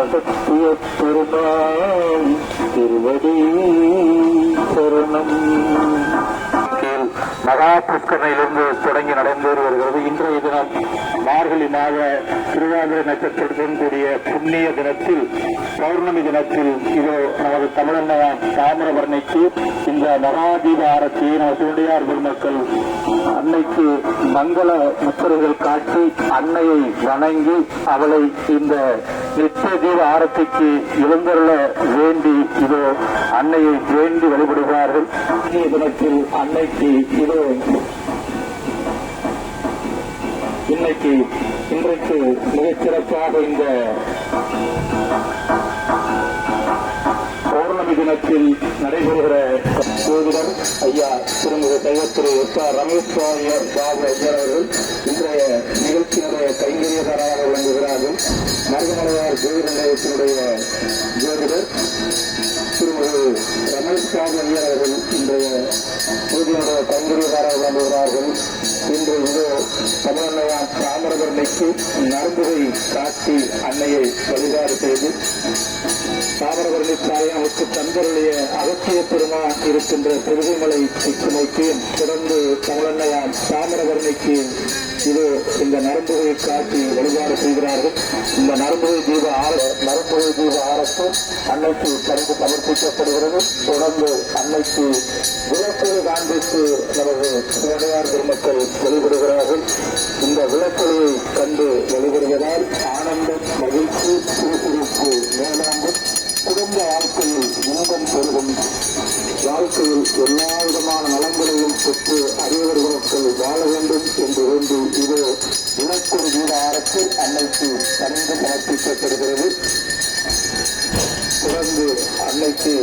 அகத்திய பெருமான் திருவடி சரணம். மகா புஷ்கரணையிலிருந்து தொடங்கி நடைபெறு வருகிறது. இன்றைய தினம் மார்கழி மாத திருவாதிரை நட்சத்திரத்துடன் கூடிய புண்ணிய தினத்தில், பௌர்ணமி தினத்தில் இதோ நமது தமிழன்னையான் தாமிரபரணிக்கு இந்த மகாதீப ஆரத்தியை நமது சிவனடியார் பெருமக்கள் அன்னைக்கு மங்கள முத்திரைகள் காட்டி அன்னையை வணங்கி அவளை இந்த நித்திய தீப ஆரத்திக்கு எழுந்தருள வேண்டி இதோ அன்னையை வேண்டி வழிபடுகிறார்கள். புண்ணிய தினத்தில் அன்னைக்கு இதோ இன்றைக்கு மிகச்சிறப்பாக இந்த பௌர்ணமி தினத்தில் நடைபெறுகிற ஜோதிடர் ஐயா திருமிகு தெய்வத்திரு எஸ்.ஆர். ரமேஷ் பாபு ஐயர் அவர்கள் இன்றைய நிகழ்ச்சியினுடைய கைங்கரியதாராக விளங்குகிறார்கள். மருதமலையார் ஜோதிட நிலையத்தினுடைய ஜோதிடர் திருமிகு ரமேஷ் பாபு ஐயர் அவர்கள் இன்றைய ஜோதிடனுடைய கைங்கரியதாராக விளங்குகிறார்கள். இன்று இதோ தமிழன்னையான் தாமிரபரணிக்கு நரம்புகை காட்டி அன்னையை வழிபாடு செய்து தாமிரபரணி தாயாவுக்கு தந்தருடைய அகத்திய பெருமான் இருக்கின்ற பெருகுமலை சிக்குமைக்கு தொடர்ந்து தமிழன்னையான் தாமிரபரணிக்கு இது இந்த நரம்புகை காட்டி வழிபாடு செய்கிறார்கள். இந்த நரம்புகை தீப ஆரத்து அன்னைக்கு கருத்து சமர்ப்பிக்கப்படுகிறது. தொடர்ந்து அன்னைக்கு விளக்குகளை காண்பித்து நமது சிவனடியார் பெருமக்கள் வழிபடுகிறார்கள். இந்த விளக்குகளை கண்டு வழிபடுவதால் ஆனந்தம், மகிழ்ச்சி, சுறுசுறுப்பு மேலாண்டும் குடும்ப வாழ்க்கையில் இன்பம் பெருகும். வாழ்க்கையில் எல்லா விதமான நலன்களையும் பெற்று அறிவர்களுக்கு வாழ வேண்டும் என்று வேண்டி இது விளக்கொரு தீப ஆரத்து அன்னைக்கு கணிந்து சமர்ப்பிக்கப்படுகிறது. தொடர்ந்து அன்னைக்கு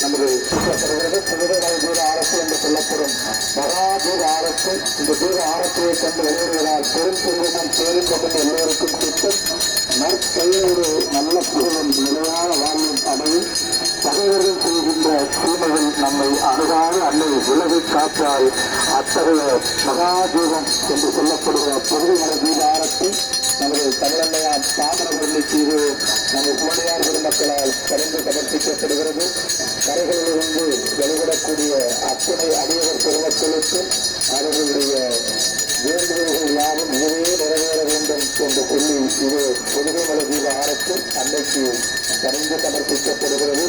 நமது சிவகலை தீப ஆரத்து என்று சொல்லப்படும் மகா தீப ஆரத்து. இந்த தீப ஆரத்தியை கண்டு வெளியிடுவதால் பெரும் செல்வமும் பேருந்தமும் எல்லோருக்கும் திட்டம் நற்கையோடு நல்ல புகழும் நிலையான வாழ்வும் அடையும். பகைவர்கள் செய்கின்ற தீமைகள் நம்மை அணுகாத அன்னை விலகை காற்றால் அத்தகைய மகாதீபம் என்று சொல்லப்படுகிற பொதுமலை தீப ஆரத்தி நமது தமிழன்னையான் தாமிரபரணிக்கு இது நமது சிவனடியார் பெருமக்களால் கலந்து சமர்ப்பிக்கப்படுகிறது. கரைகளிலிருந்து வெளிவிடக்கூடிய அத்தனை அடியவர் பெருமக்களுக்கும் அவர்களுடைய வேண்டுதல்கள் யாவும் இதுவே நிறைவேற வேண்டும் என்று சொல்லி இது பொதுமலை தீப ஆரத்து அன்னைக்கு கலந்து சமர்ப்பிக்கப்படுகிறது.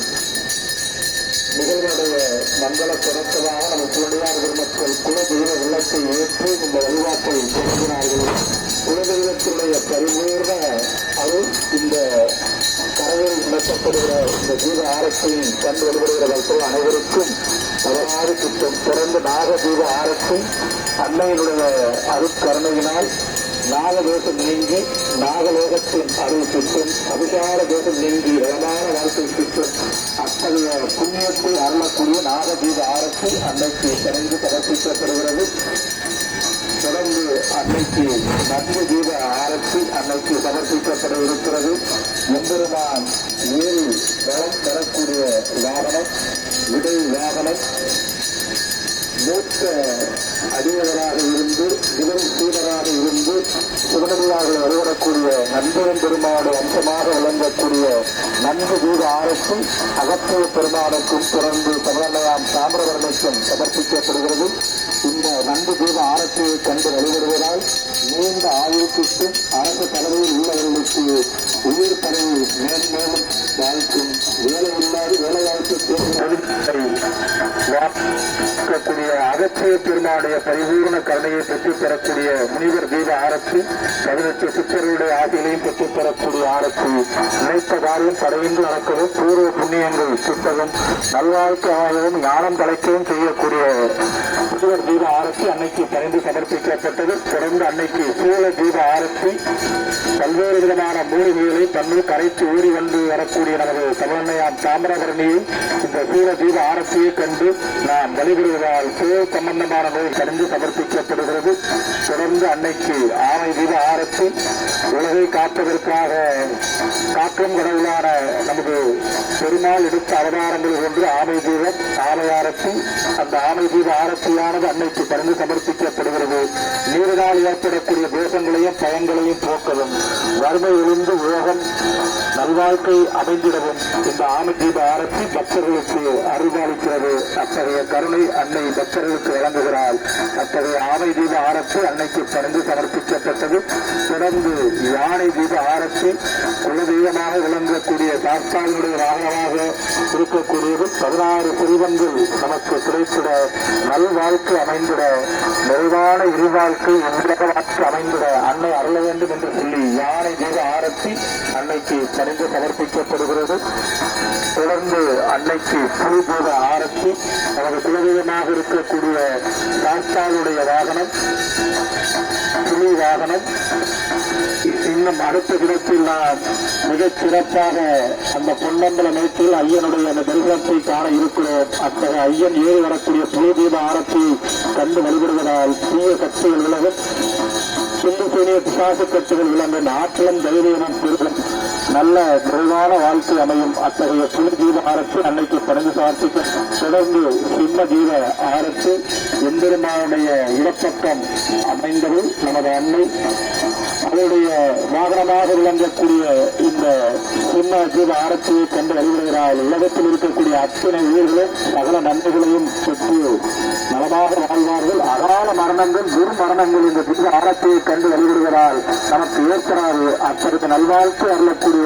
நிகழ்வுடைய மங்கள தொடர்ச்சதாக நம்ம சிவனடியார் பெருமக்கள் குலதெய்வ உள்ளத்தை ஏற்று இந்த வழிபாட்டை தொடங்கினார்கள். குலதெய்வத்தினுடைய பரிபூர்ண அருள் இந்த கரையில் நடத்தப்படுகிற இந்த தீப ஆரத்தையும் கண்டு வழிபடுகிற மக்கள் அனைவருக்கும் தவறாது கிட்டும். தொடர்ந்து நாக தீப ஆரத்தை அன்னையினுடைய அருட்கருணையினால் நாகதோஷம் நீங்கி நாகலோகத்தின் அருள் கிட்டும். அபிசார தோஷம் நீங்கி இடமான வாழ்க்கை கிட்டும். அத்தகைய புண்ணியத்தை அருளக்கூடிய நாகதீப ஆரத்தி அன்னைக்கு கணிந்து சமர்ப்பிக்கப்படுகிறது. தொடர்ந்து அன்னைக்கு நன்கு தீப ஆரத்தி அன்னைக்கு சமர்ப்பிக்கப்பட இருக்கிறது. எம்பெருமான் ஏறி வளம் பெறக்கூடிய வாகனம் விடை வாகனம் மூத்த அடியவராக இருந்து இவன் சீடராக இருந்து சிவனடியார்கள் வழிபடக்கூடிய நண்பன் பெருமாடு அம்சமாக விளங்கக்கூடிய நன்கு தீப ஆரத்தும் அகத்திய பெருமானுக்கும் தொடர்ந்து தமிழன்னையான் தாமிரபரணிக்கும் சமர்ப்பிக்கப்படுகிறது. இந்த நன்கு தீப ஆரத்தியை கண்டு வழிபடுவதால் நீண்ட ஆயுளுக்கும் அரசு தலைமையில் உள்ளவர்களுக்கு உயிர் பதவி மேன்மேலும் வாழ்க்கும். வேலையில்லாது வேலைவாய்ப்பு அகத்திய பெருமானுடைய பரிபூர்ண கருணையை பெற்றுத் தரக்கூடிய முனிவர் தீப ஆரத்தி 18 சித்தர்களுடைய ஆசைகளையும் பெற்றுத் தரக்கூடிய ஆரத்தி நினைத்த காரியம் தடையின்றி நடக்கவும் பூர்வ புண்ணியங்கள் சுத்தகம் நல்வாழ்க்கையாகவும் ஞானம் தலைக்கவும் செய்யக்கூடிய முனிவர் தீப ஆரத்தி அன்னைக்கு பரிந்து சமர்ப்பிக்கப்பட்டது. தொடர்ந்து அன்னைக்கு சூழ தீப ஆரத்தி பல்வேறு விதமான மூலிகைகளை தன்னுள் கரைத்து ஊறி வந்து வரக்கூடிய நமது தமிழன்னையான் தாமிரபரணியை இந்த சூழ தீப ஆரத்தியை கண்டு நாம் வழிபடுவதால் சூழல் சம்பந்தமான நோய் கலந்து சமர்ப்பிக்கப்படுகிறது. தொடர்ந்து அன்னைக்கு ஆமை தீப ஆரத்தி உலகை காப்பதற்காக காக்கும் கடவுளான நமது பெருமாள் எடுத்த அவதாரங்கள் ஒன்று ஆமை தீபம், ஆமை ஆரத்தி. அந்த ஆமை தீப ஆரத்தியானது அன்னைக்கு கலந்து சமர்ப்பிக்கப்படுகிறது. நீரினால் ஏற்படக்கூடிய தோஷங்களையும் பயங்களையும் போக்கவும் வறுமை ஒளிந்து உலகம் நல்வாழ்க்கை அமைந்திடவும் இந்த ஆமை தீப ஆரத்தி பக்தர்களுக்கு அருள்பாலிக்கிறது. அத்தகைய கருணை அன்னை பக்தர்களுக்கு வழங்குகிறாள். அத்தகைய ஆமை தீப ஆரத்தி அன்னைக்கு பணிந்து சமர்ப்பிக்கப்பட்டது. தொடர்ந்து யானை தீப ஆரத்தி குலதெய்வமாக விளங்கக்கூடிய சாஸ்தாவினுடைய வாகனமாக இருக்கக்கூடியது. 16 செல்வங்கள் நமக்கு கிடைத்திட, நல்வாழ்க்கை அமைந்திட, நிறைவான இருவாழ்க்கை வாழ்க்கை அமைந்திட அன்னை அருள வேண்டும் என்று சொல்லி யானை தீப ஆரத்தி அன்னைக்கு பணிந்து சமர்ப்பிக்கப்படுகிறது. தொடர்ந்து அன்னைக்கு புலி தீப ஆரத்தி நமது குலதெய்வமாக இருக்கக்கூடிய சாஸ்தாவுடைய வாகனம் புலி வாகனம். இன்னும் அடுத்த தினத்தில் நாம் மிகச் சிறப்பாக அந்த பொன்னம்பல மேட்டில் ஐயனுடைய அந்த தரிசனத்தை காண இருக்கிறோம். அத்தகைய ஐயன் ஏறி வரக்கூடிய புலி தீப ஆரத்தியை கண்டு வழிபடுவதால் தீய சக்திகள் விலகும், சிந்துசேனிய பிசாசு கட்டுகள் விளங்கும், ஆற்றலும் தைரியமும் பெருகும், நல்ல நிறைவான வாழ்க்கை அமையும். அத்தகைய புலி தீப ஆரத்தி அன்னைக்கு பணிந்து சார்த்திக்க. தொடர்ந்து சிம்ம தீப ஆரத்தி எம்பெருமானுடைய இடப்பக்கம் அமைந்தது நமது அன்னை. அவருடைய வாகனமாக விளங்கக்கூடிய இந்த சிம்ம தீப ஆரத்தியை கண்டு வழிபடுகிறார். உலகத்தில் இருக்கக்கூடிய அத்தனை உயிர்களும் சகல நன்மைகளையும் பெற்று நலமாக வாழ்வார்கள். அகால மரணங்கள் துர்மரணங்கள் இந்த தீப ஆரத்தியை கண்டு வழிபடுகிறார் நமக்கு ஏற்கிறாரு. அத்தகைய நல்வாழ்க்கை அருளக்கூடிய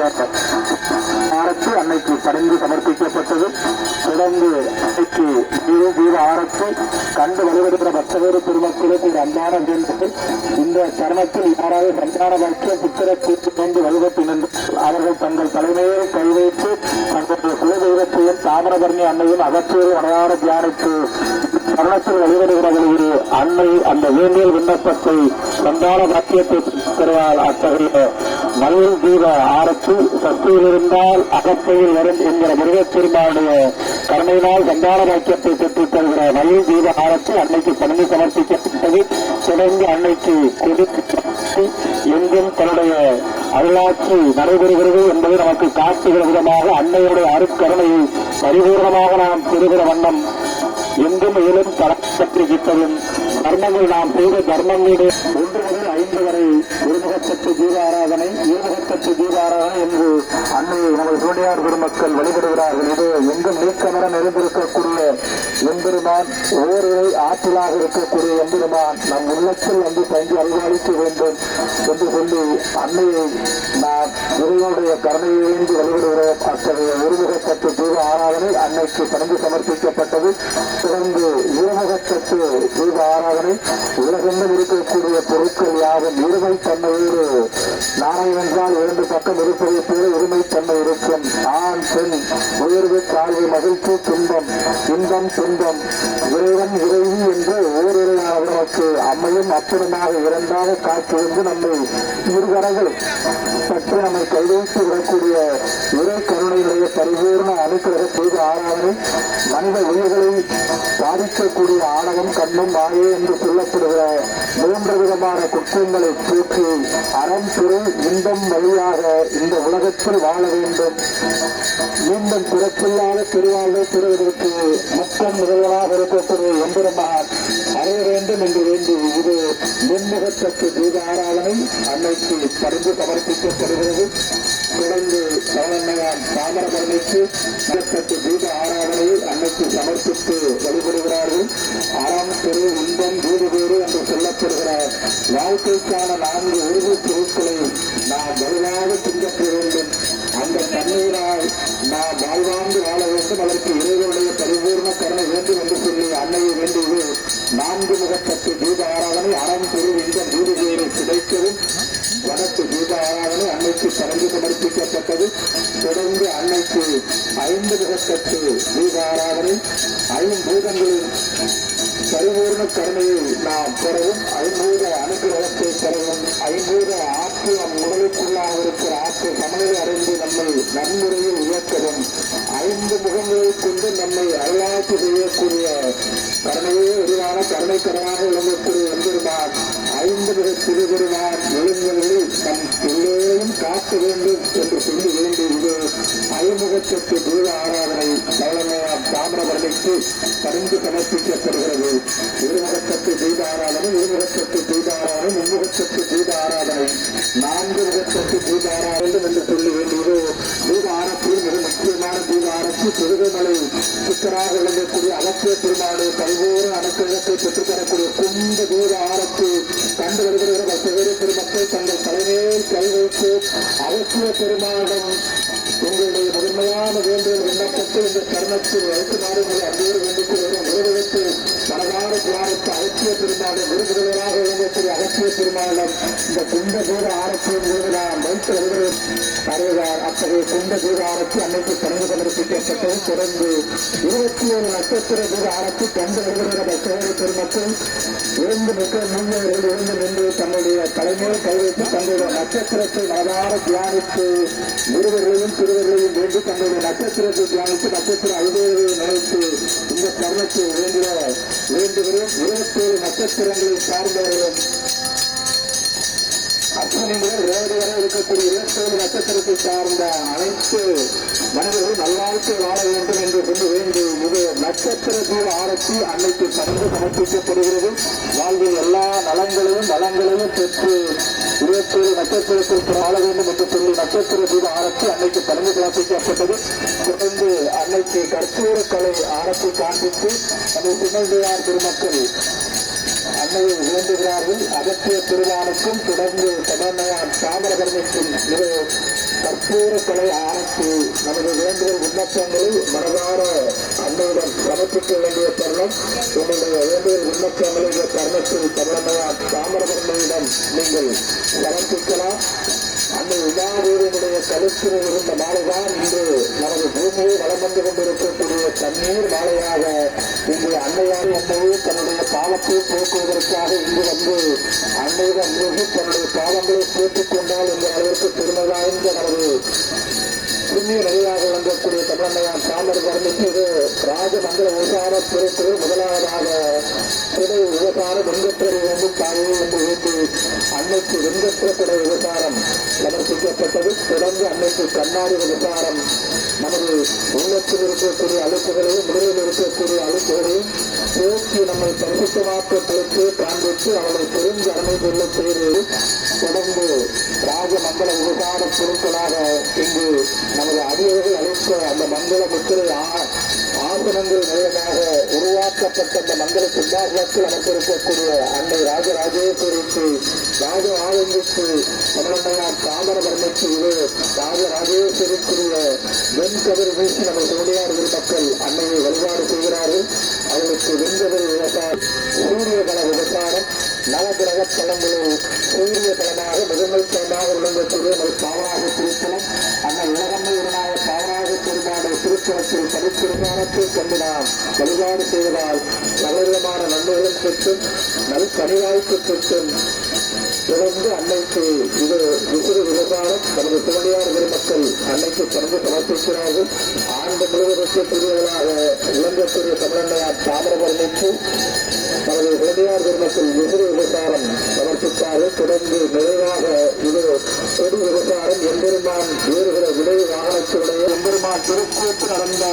ஆரத்தி அன்னைக்கு பணிந்து சமர்ப்பிக்கப்பட்டது. தொடர்ந்து அன்னைக்கு தீப ஆரத்தி கண்டு வழிபடுகிற பக்தவேறு பெருமக்களுக்கு ஒரு அன்பான வேண்டுகோள். இந்த தருணத்தில் யாராவது சந்தான பட்சம் புத்திர கூட்டு கொண்டு வழிபட்டு நின்று அவர்கள் தங்கள் தலைமையில் கை வைத்து தங்களுடைய குலதெய்வத்தையும் தாமிரபரணி அன்னையும் அகற்றோடு அடையாள தியானித்து தருணத்தில் வழிபடுகிறவர்கள் அன்னை அந்த வேண்டியல் விண்ணப்பத்தை சந்தான பாக்கியத்தை பெறுவாள். அத்தகைய மயில் தீப ஆரத்தி சக்தியில் இருந்தால் அகப்பையில் வரும் என்கிற முருகப்பெருமானுடைய கருணையினால் சந்தான பாக்கியத்தை பெற்றுத் தருகிற மயில் தீப ஆரத்தி அன்னைக்கு பணிந்து சமர்ப்பிக்கப்பட்டது. தொடர்ந்து அன்னைக்கு கொடி எங்கும் தன்னுடைய அருளாட்சி நடைபெறுகிறது என்பதை நமக்கு காட்டுகிற விதமாக அன்னையுடைய அருட்கருணையை பரிபூர்ணமாக நாம் பெறுகிற வண்ணம் எங்கும் இயலும் தரப்பட்டிருக்கின்றதும் தர்மங்கள் நாம் செய்த தர்மங்களுடைய 1 முதல் 5 வரை ஒருமுகத்தட்டு தீப ஆராதனை, இருமுகத்தட்டு தீப ஆராதனை என்று அன்னையை நமது சூழியார் பெருமக்கள் வழிபடுகிறார்கள். இது எங்கும் நீக்கமர நிறைந்திருக்கக்கூடிய எம்பெருமான், ஓரிரை ஆற்றலாக இருக்கக்கூடிய எம்பெருமான் நம் உள்ளத்தில் வந்து தங்கி அருள்வாளிக்க வேண்டும் என்று சொல்லி அன்னையை நாம் இறைவனுடைய கருணையை வேண்டி வழிபடுகிறோம். அத்தகைய ஒருமுகத்தட்டு தீப ஆராதனை அன்னைக்கு பணிந்து சமர்ப்பிக்கப்பட்டது. தொடர்ந்து இருமுகத்தட்டு தீப ஆராதனை உலகெங்கும் இருக்கக்கூடிய பொருட்கள் யாவும் இருமை தன்மையோடு நாணயம் என்றால் 2 பக்கம் இருப்பதை போல இருமை தன்மை இருக்கும். ஆண் பெண் உயர்வு தாழ்வு மகிழ்ச்சி துன்பம் இன்பம் துன்பம் இறைவன் இறைவி என்று ஓரிரையான நமக்கு அம்மையும் அப்பனுமாக இரண்டாக காட்சியிருந்து நம்மை இருகரங்கள் சற்று நம்மை கைவைத்து விடக்கூடிய இறை கருணையுடைய பரிபூர்ண அனுக்கிரக தீப ஆராதனை மனித உயிர்களை பாதிக்கக்கூடிய ஆணவம் கண்ணும் மாயே என்று சொல்லப்படுகிற 3 விதமான குற்றங்களை தூக்கி அறம் திரு இன்பம் வழியாக இந்த உலகத்தில் வாழ வேண்டும். மீண்டும் பிறப்பில்லாத திருவாழ்வை பெறுவதற்கு முக்கம் முதல்வராக இருக்கக்கூடிய எம்பெருமான் அடைய வேண்டும் என்று வேண்டி இது முன்முகத்தட்டு தீப ஆராதனை அன்னைக்கு பரிந்து சமர்ப்பிக்கப்படுகிறது. தொடர்ந்து சரணமையான் தாமிரபரணிக்கு முகத்தட்டு தீப ஆராதனையை அன்னைக்கு சமர்ப்பித்து வழிபடுகிறார்கள். அறம் திரு இன்பம் வீடு வேறு என்று சொல்லப்படுகிற வாழ்க்கைக்கான 4 உறுதி பொருட்களை நாம் வலுவாக பின்பற்ற வேண்டும். அந்த தண்ணீரால் நாம் வாழ்வாழ்ந்து வாழ வேண்டும். அதற்கு இறைவனுடைய பரிபூர்ண கருணை வேண்டும் என்று சொல்லி அன்னையை வேண்டியது 4 முகத்தட்டு தீப ஆராதனை அறம் திரு இன்பம் வீடு வேறு கிடைக்கவும் வனத்து தீப ஆராதனை அன்னைக்கு பறந்து சமர்ப்பிக்கப்பட்டது. தொடர்ந்து அன்னைக்கு 5 முகத்தட்டு தீப ஆராதனை 5 பூதங்களின் பரிபூர்ண கருணையை நாம் பெறவும் 500 அனுகிரகத்தை பெறவும் 500 ஆற்று நம் உடலுக்குள்ளாக இருக்கிற ஆற்று சமநிலை அடைந்து நம்மை நன்முறையில் இயக்கவும் 5 முகங்களை கொண்டு நம்மை அருளாட்சி செய்யக்கூடிய கருணையே உருவான கருணைக்கரமாக விளங்கக்கூடிய எம்பெருமான் 5 மிக திருபெருமான் எழுந்தவர்களை நம் எல்லோரும் காக்க வேண்டும் என்று சொல்லி வேண்டியது ஐமுகச்சத்து தூய ஆராதனை தலைமையார் தாமிரபரணிக்கு பரிந்து சமர்ப்பிக்கப்படுகிறது. இருமுகச்சத்து தீப ஆராதனை, இருமுகச்சத்து தீப ஆராதனை, மும்முகச்சத்து தீப ஆராதனை, 4 முகச்சத்து தீப ஆராதனை என்று சொல்லி வேண்டியது தீப ஆரத்தியில் மிக முக்கியமான தீப ஆரத்தி. திருமலை சித்தராக விளங்கக்கூடிய அகத்திய திருமாடு பல்வேறு அனுக்கிரகத்தை பெற்றுத்தரக்கூடிய கும்ப தீப ஆரத்தி கண்டு வருகிற பல்வேறு பெருமக்கள் தங்கள் தலைமையில் கை வைத்து அவசிய பெருமாடம் உங்களுடைய முதன்மையான வேண்டுதல் விண்ணப்பத்தை இந்த தருணத்தில் வைக்குமாறு அன்போடு வேண்டிக்கு வரும் விருதுக்கு பலவாறு தியானித்த அவசிய பெருமாடம் விருதுகளாக விளங்கக்கூடிய அவசிய பெருமாடம் இந்த கும்ப தூர ஆரத்தியின் மீது நாம் வைத்து வருகிறோம் அறிவார். அத்தகைய கும்ப தூர ஆரத்தி அன்னைக்கு பணிந்து சமர்ப்பிக்கப்பட்டது. தொடர்ந்து 27 நட்சத்திர தூர ஆரத்தி கண்டு வருகிற பல்வேறு பெருமக்கள் இருந்து மிக முன்னோர்கள் இருந்து நின்று தன்னுடைய தலைமையில் கை வைத்து தங்களுடைய நட்சத்திரத்தை மனதார தியானித்து இருவர்களையும் திருவர்களையும் வேண்டி தங்களுடைய நட்சத்திரத்தை தியானித்து நட்சத்திர ஐதேவரையை நினைத்து இந்த தருணத்தை வேண்டுகிறோம். 27 நட்சத்திரங்களை சார்ந்தவர்களும் அர்ச்சனைகள் ரேடு வரை இருக்கக்கூடிய 27 நட்சத்திரத்தை சார்ந்த அனைத்து மனிதர்கள் நல்வாழ்க்கை வாழ வேண்டும் என்று கொண்டு வேண்டி இது நட்சத்திர தீப ஆரத்தி அன்னைக்கு பரிந்து சமர்ப்பிக்கப்படுகிறது. வாழ்வில் எல்லா நலங்களையும் பெற்று 27 நட்சத்திரத்திற்கு வாழ வேண்டும் என்று சொல்லி நட்சத்திர தீப ஆரத்தி அன்னைக்கு பரிந்து சமர்ப்பிக்கப்பட்டது. தொடர்ந்து அன்னைக்கு கற்பூர கலை ஆரத்தி காண்பித்து அந்த சிவந்தையார் திருமக்கள் அன்னையை வேண்டுகிறார்கள். அகத்திய திருவானுக்கும் தொடர்ந்து சமன்மையார் தாமிரபரணிக்கும் இது கற்பூர கலை ஆரத்தி நமது வேண்டுதல் விண்ணப்பங்களை மனதார அன்னையிடம் சமர்ப்பிக்க வேண்டிய தருணம். உங்களுடைய வேண்டுதல் விண்ணப்பங்களை இந்த தருணத்தில் சமன்மையார் தாமிரபரணியிடம் நீங்கள் சமர்ப்பிக்கலாம். அன்னை உமாதேவியினுடைய கருத்தில் இருந்த மாலைதான் இன்று நமது பூமியை வளம் வந்து கொண்டிருக்கக்கூடிய தண்ணீர் மாலையாக இன்று அன்னையார் அன்னையை தன்னுடைய பாவத்தை போக்குவதற்காக இங்கு வந்து அன்னையிடம் மூழ்கி தன்னுடைய பாவங்களை போட்டுக் கொண்டால் இந்த அளவிற்கு பெருமை வாய்ந்த நமது புண்ணிய நிலையாக விளங்கக்கூடிய தமிழன்னையார் தாமிரபரணிக்கு இது ராஜமங்கல விவசார துறைத்துறை முதலாவதாக துணை விவசார வெங்கற்ற வேண்டும் தாயே என்று வேண்டி அன்னைக்கு வெங்கற்ற துணை விவசாரம் சமர்ப்பிக்கப்பட்டது. தொடர்ந்து அன்னைக்கு கண்ணாடி விவசாரம் நமது உள்ளத்தில் இருக்கக்கூடிய அழுப்புகளையும் முடிவில் இருக்கக்கூடிய அழுப்புகளையும் போக்கி நம்மை பரிசுத்தமாக்க பிடித்து காண்பித்து அவளை பெரும் கடமை கொள்ள செய்து தொடர்ந்து ராஜமங்கல விவசார பொருட்களாக இங்கு நமது அடியவர்கள் அளித்த அந்த மங்கள முத்திரை ஆசனங்கள் மூலமாக உருவாக்கப்பட்ட அந்த மங்கள சித்தார்த்தத்தில் அமைந்திருக்கக்கூடிய அன்னை ராஜராஜேஸ்வரிக்கு ராஜ ஆலயங்களுக்கு தமிழன்னையார் தாமிரபரணிக்கு இது ராஜராஜேஸ்வரிக்குரிய வெண்கதிர் வீசி நம்ம சோடியார் மக்கள் அன்னையை வழிபாடு செய்கிறார்கள். அவர்களுக்கு வெண்கதிர் விவசாயம், சூரியகல விவசாயம், நவகிரக தலங்களில் சூரிய தலமாக முதன்மை தலமாக விளங்கக்கூடிய ஒரு பாவராக திருத்தலம் அன்னை உலகம்மை உடனாய பாவராக பெருமாடு திருத்தலத்தில் தனித்திருமானத்தை கொண்டு நாம் வழிபாடு செய்வதால் பலவிதமான நன்மைகளும் பெற்றும் நல் பணிவாய்ப்பு பெற்றும் தொடர்ந்து அன்னைக்கு இது விசிறு விவசாயம் நமது சிவனியார் பெருமக்கள் அன்னைக்கு பரிந்து சமர்ப்பிக்கிறார்கள். ஆண்டு முழுவதற்கு திருவிழாக விளங்கக்கூடிய தமிழன்னையார் தாமிரபரணிக்கு நமது சிவனியார் பெருமக்கள் விசிறு விவசாயம் சமர்ப்பித்தார்கள். தொடர்ந்து நிறைவாக இது கொடி விவசாயம் எம்பெருமான் வேறுகிற விடை வாகனத்துடைய எம்பெருமான் திருக்கூட்டு நடந்த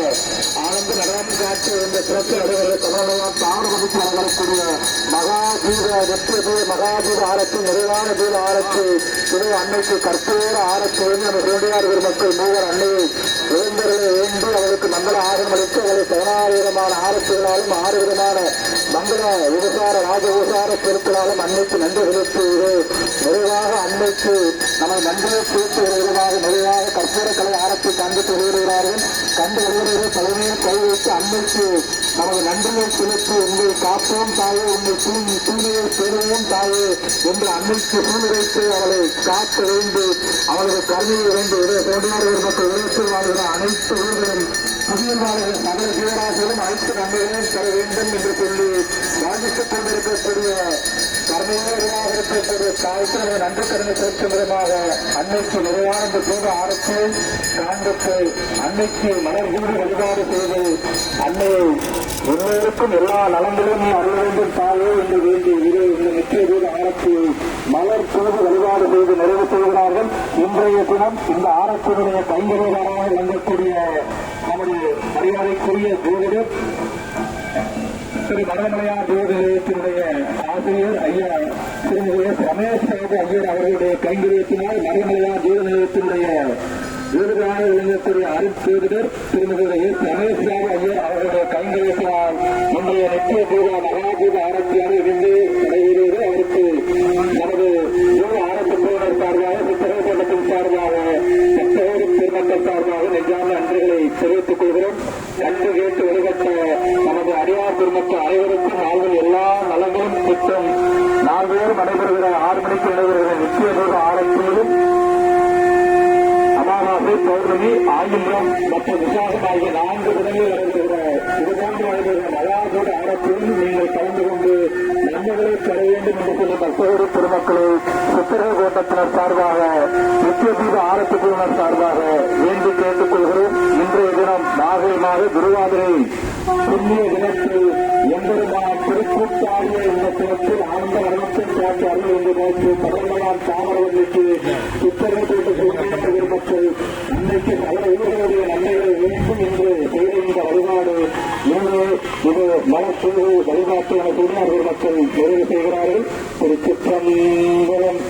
ஆனந்த நடனம் காட்சி என்ற சிறப்பு நடைபெற தமிழன்னையார் தாமிரபரணிக்கு நடைபெறக்கூடிய மகாதீப வெற்றி மகாதீப ஆரத்தி நிறைவான தீப ஆரத்தி இதை அன்னைக்கு கற்பூர ஆரத்தி நம்ம சோடியார் பெருமக்கள் மூவர் அன்னையை வேந்தர்களை வேண்டி அவர்களுக்கு மங்கள ஆரம் அளித்து அவளை 16 விதமான ஆரத்திகளாலும் 6 விதமான மங்கள விவசார ராஜ விவசார பொருட்களாலும் அன்னைக்கு நன்றி செலுத்தி நிறைவாக அன்னைக்கு நம்ம நன்றியை சேர்த்து விரைவாக நிறைவாக கற்பூர கலை ஆரத்தை காண்பித்து வருகிறார்கள். கண்டு வருகிறவர்கள் தலைமையில் கை வைத்து அன்னைக்கு நமது நன்றியை செலுத்தி உங்களை காப்போம் தாயே, உங்களை தூய்மையை பெறுவோம் தாயே என்று அன்னைக்கு சூழ்நிலைத்து அவளை காக்க வேண்டும். அவளது கருணையை வேண்டும். தோண்டியார் மக்கள் உலகத்தில் வாழ்கிற அனைத்து ஊர்களும் புதிய வாழ்கிற சகல ஜீவராசிகளும் அனைத்து நன்மைகளையும் தர வேண்டும் என்று சொல்லி வாதித்துக் கொண்டிருக்கக்கூடிய கருணையாக இருக்கக்கூடிய தாய்க்கு நன்றி கடனை செலுத்தும் விதமாக அன்னைக்கு நிறைவான தூத ஆரத்தை காண்பித்து அன்னைக்கு மலர்கூடி வழிபாடு செய்து அன்னையை எல்லோருக்கும் எல்லா நலங்களும் அறிய வேண்டும் தாயே என்று வேண்டி இரு இந்த நிச்சய தூத ஆரத்தியை மலர் தூது வழிபாடு செய்து நிறைவு செய்கிறார்கள். இன்றைய தினம் இந்த ஆரத்தினுடைய கைங்கரியமாக விளங்கக்கூடிய நம்முடைய மரியாதைக்குரிய ஜோதிடர் திரு மரமலையார் ஜோதி நிலையத்தினுடைய ஆசிரியர் ஐயா திருமதி ரமேஷ் ஐயர் அவர்களுடைய கைங்கரியத்தினால் மரமலையார் ஜோதி நிலையத்தினுடைய ஜோதிடராக விளங்கக்கூடிய அருட்சோதிடர் திருமதி ரமேஷ் ஐயர் அவர்களுடைய கைங்கரியத்தினால் இன்றைய நிச்சய பூஜா மகாபூஜ ஆரத்தியாக இருந்து நடைபெறுவது அவருக்கு நமது ஜோதி ஆரம்ப குழுவினர் சார்பாக சித்திரப்பட்டத்தின் சார்பாக சட்டோடு பெருமக்கள் சார்பாக நெஞ்சார்ந்த நன்றிகளை தெரிவித்துக் கொள்கிறோம். கண்டு கேட்டு வெளிப்பட்ட நமது அடியார் பெருமக்கள் அனைவருக்கும் நாள்கள் எல்லா நலங்களும் திட்டம் 4 பேரும் நடைபெறுகிற 6 மணிக்கு நடைபெறுகிற நிச்சய பூஜ ஆரத்தியிலும் அமாவாசை பௌர்ணமி ஆயிரம் மற்றும் விசாகம் ஆகிய 4 தினங்களில் நடைபெறுகிற இதுபோன்று நடைபெறுகிற மகாபூஜ ஆரத்திலும் நீங்கள் கலந்து கொண்டு நன்மைகளை பெற வேண்டும் என்று சொல்லும் பல்வேறு பெருமக்களை சித்திரை கோட்டத்தினர் சார்பாக நித்திய தீப ஆரத்தி குழுவினர் சார்பாக வேண்டி கேட்டுக் கொள்கிறோம். இன்றைய தினம் நாகை மாத திருவாதிரை புண்ணிய தினத்தில் எம்பெருமான் திருக்கூட்டாடிய இந்த தினத்தில் ஆனந்த வரணத்தில் காட்சி அருள் என்று நோக்கி கடற்களால் தாமரவல்லிக்கு சித்திரை கோட்டத்தில் பெருமக்கள் அன்னைக்கு பல ஊர்களுடைய நன்மைகளை வேண்டும் என்று செய்த இந்த வழிபாடு இன்று இது மலச்சூழல் வழிபாட்டு என பெருமாள் மக்கள் நிறைவு செய்கிறார்கள். ஒரு சிற்றம்பலம்